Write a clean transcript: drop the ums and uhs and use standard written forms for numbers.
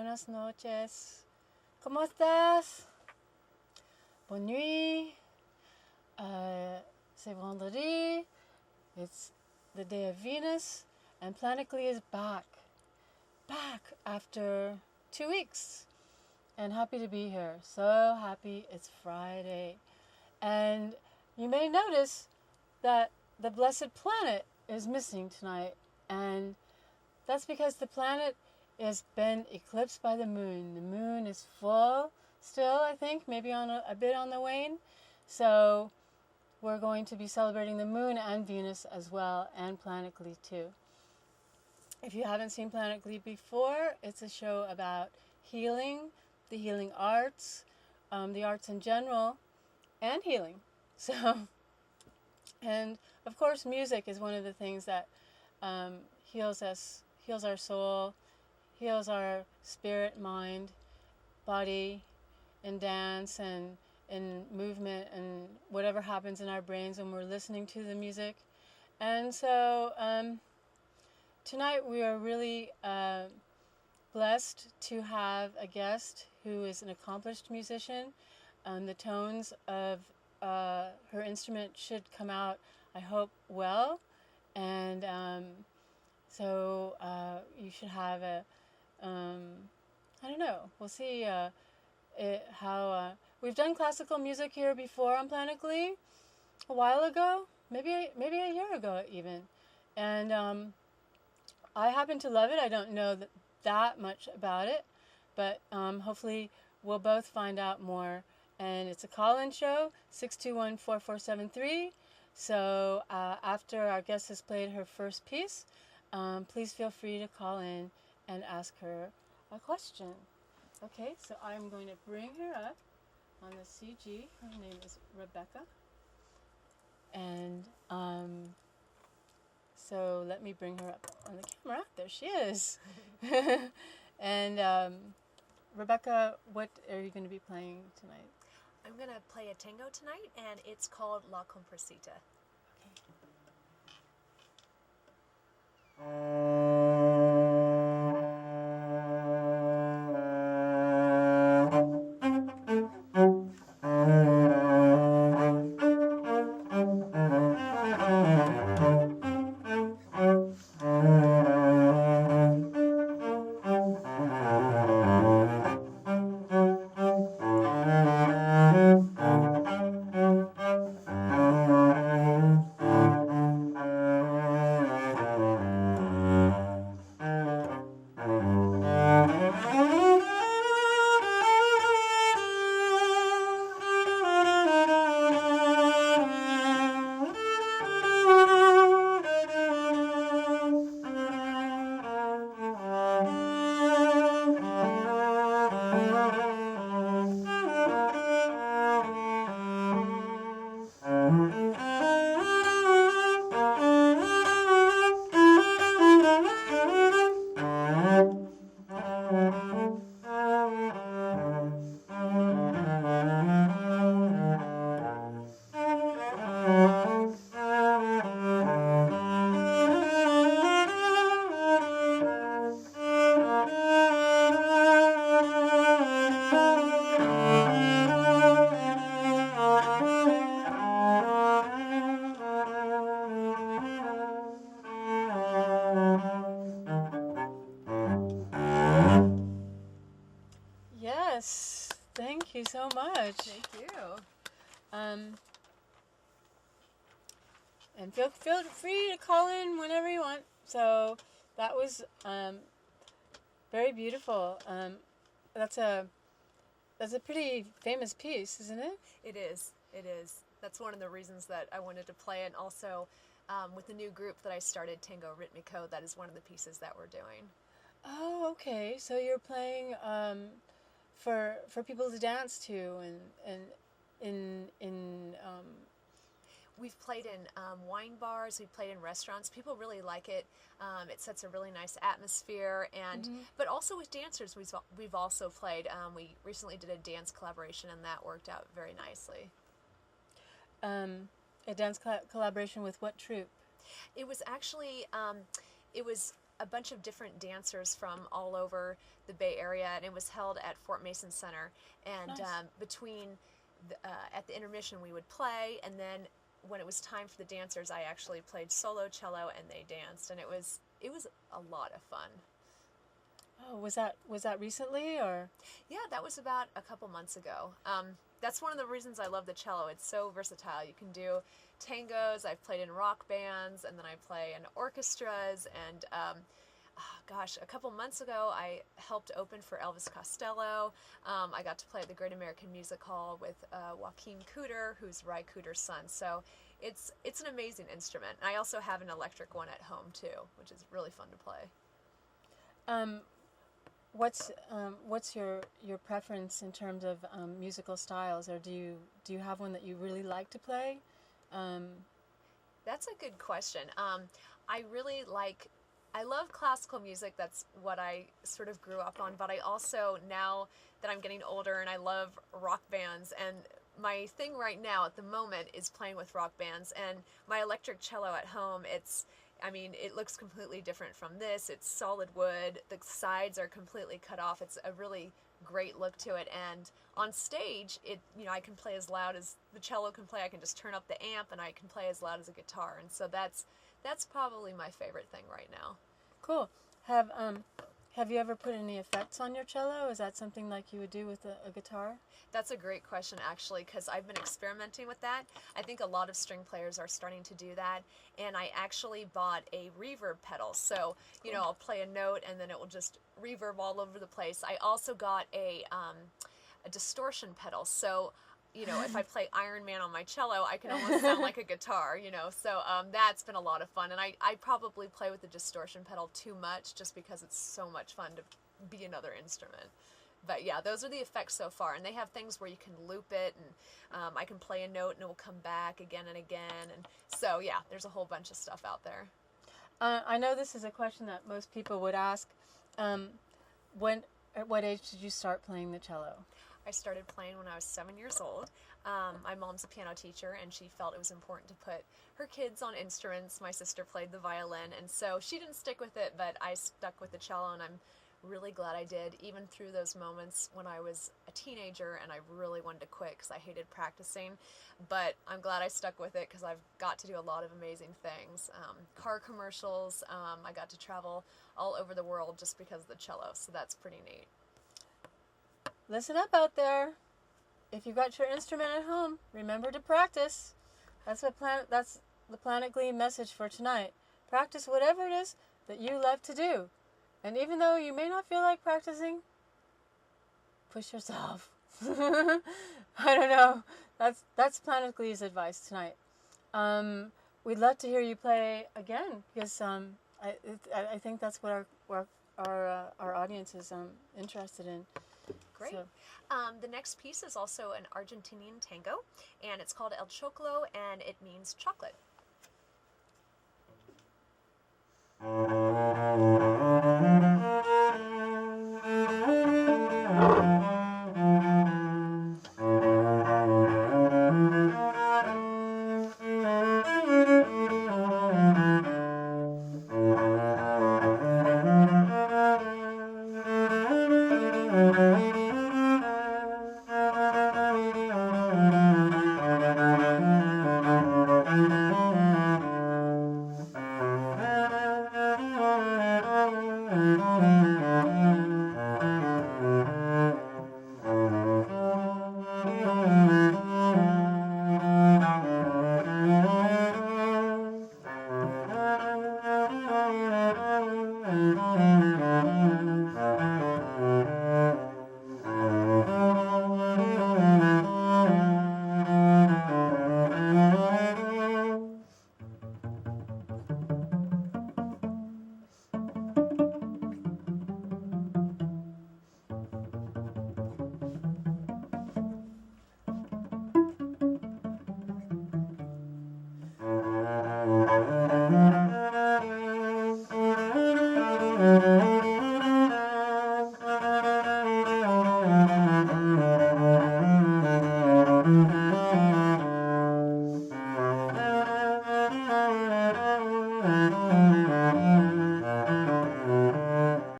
buenas noches. ¿Cómo estás? Bonne nuit. C'est vendredi. It's the day of Venus, and Planet Glee is back. Back after 2 weeks. And happy to be here. So happy it's Friday. And you may notice that the blessed planet is missing tonight. And that's because the planet has been eclipsed by the moon. The moon is full still, I think, maybe on a bit on the wane. So we're going to be celebrating the moon and Venus as well, and Planet Glee too. If you haven't seen Planet Glee before, it's a show about healing, the healing arts, the arts in general, and healing. So, and of course, music is one of the things that heals us, heals our soul, heals our spirit, mind, body, in dance and in movement and whatever happens in our brains when we're listening to the music. And so tonight we are really blessed to have a guest who is an accomplished musician. The tones of her instrument should come out, I hope, well. And so you should have a, I don't know, we'll see how, we've done classical music here before on Planet Glee a while ago, maybe a year ago even. And I happen to love it. I don't know that much about it, but hopefully we'll both find out more. And it's a call-in show, 621-4473. So after our guest has played her first piece, please feel free to call in and ask her a question. Okay, so I'm going to bring her up on the CG. Her name is Rebecca. And so let me bring her up on the camera. There she is. And Rebecca, what are you going to be playing tonight? I'm going to play a tango tonight, and it's called La Comprosita. Yes, thank you so much. Thank you. And feel free to call in whenever you want. So that was very beautiful. That's a pretty famous piece, isn't it? It is. It is. That's one of the reasons that I wanted to play it. And also, with the new group that I started, Tango Ritmico, that is one of the pieces that we're doing. Oh, okay. So you're playing for people to dance to, and in we've played in wine bars, we've played in restaurants. People really like it. It sets a really nice atmosphere, and but also with dancers, we've also played. We recently did a dance collaboration, and that worked out very nicely. A dance collaboration with what troupe? It was actually it was a bunch of different dancers from all over the Bay Area, and it was held at Fort Mason Center. And Nice. At the intermission, we would play, and then when it was time for the dancers, I actually played solo cello, and they danced, and it was a lot of fun. Oh, was that recently or? Yeah, that was about a couple months ago. That's one of the reasons I love the cello. It's so versatile. You can do tangos. I've played in rock bands, and then I play in orchestras. And a couple months ago, I helped open for Elvis Costello. I got to play at the Great American Music Hall with Joaquin Cooder, who's Ry Cooder's son. So it's an amazing instrument. And I also have an electric one at home too, which is really fun to play. What's your preference in terms of musical styles, or do you have one that you really like to play? That's a good question. I love classical music. That's what I sort of grew up on. But I also, now that I'm getting older, and I love rock bands, and my thing right now at the moment is playing with rock bands. And my electric cello at home, it looks completely different from this. It's solid wood. The sides are completely cut off. It's a really great look to it. And on stage, I can play as loud as the cello can play. I can just turn up the amp, and I can play as loud as a guitar. And so that's probably my favorite thing right now. Cool. Have you ever put any effects on your cello? Is that something like you would do with a guitar? That's a great question, actually, because I've been experimenting with that. I think a lot of string players are starting to do that, and I actually bought a reverb pedal. So, I'll play a note, and then it will just reverb all over the place. I also got a distortion pedal. So, if I play Iron Man on my cello, I can almost sound like a guitar, So that's been a lot of fun, and I probably play with the distortion pedal too much just because it's so much fun to be another instrument. But yeah, those are the effects so far, and they have things where you can loop it, and I can play a note and it will come back again and again, and so yeah, there's a whole bunch of stuff out there. I know this is a question that most people would ask. At what age did you start playing the cello? I started playing when I was 7 years old. My mom's a piano teacher, and she felt it was important to put her kids on instruments. My sister played the violin, and so she didn't stick with it, but I stuck with the cello, and I'm really glad I did, even through those moments when I was a teenager and I really wanted to quit because I hated practicing. But I'm glad I stuck with it because I've got to do a lot of amazing things. Car commercials, I got to travel all over the world just because of the cello, so that's pretty neat. Listen up out there. If you've got your instrument at home, remember to practice. That's the Planet Glee message for tonight. Practice whatever it is that you love to do. And even though you may not feel like practicing, push yourself. I don't know. That's Planet Glee's advice tonight. We'd love to hear you play again because I think that's what our audience is interested in. Great. So. The next piece is also an Argentinian tango, and it's called El Choclo, and it means chocolate.